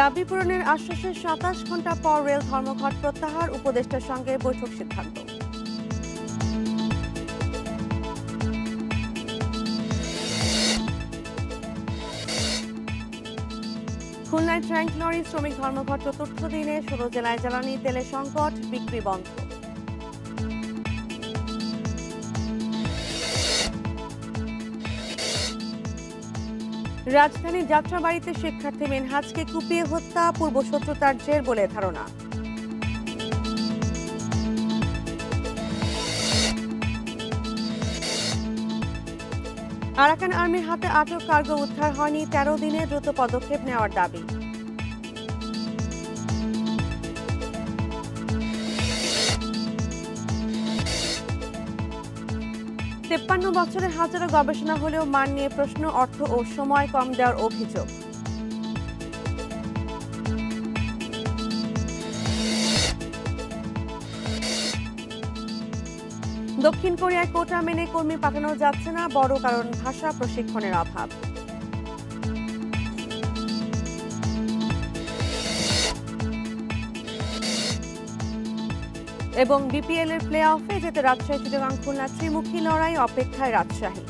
দাবি পূরণের আশ্বাসের ২৭ ঘণ্টা পর রেল ধর্মঘট প্রত্যাহার, উপদেষ্টার সঙ্গে বৈঠক সিদ্ধান্ত। খুলনায় ট্যাঙ্ক লরি শ্রমিক ধর্মঘট চতুর্থ দিনে ১৬ জেলায় জ্বালানি তেলের সংকট, বিক্রি বন্ধ। রাজধানীর যাত্রাবাড়িতে শিক্ষার্থী মিনহাজকে কুপিয়ে হত্যা, পূর্বশত্রুতার জের বলে ধারণা। আরাকান আর্মির হাতে আটক কার্গো উদ্ধার হয়নি, ১৩ দিনে দ্রুত পদক্ষেপ নেওয়ার দাবি। ৫৩ বছরের হাজারো গবেষণা হলেও মান নিয়ে প্রশ্ন, অর্থ ও সময় কম দেওয়ার অভিযোগ। দক্ষিণ কোরিয়ায় কোটা মেনে কর্মী পাঠানো যাচ্ছে না, বড় কারণ ভাষা প্রশিক্ষণের অভাব। এবং বিপিএল এর প্লে অফে যেতে রাজশাহী চিটাগাং খুলনা ত্রিমুখী লড়াই, অপেক্ষায় রাজশাহী।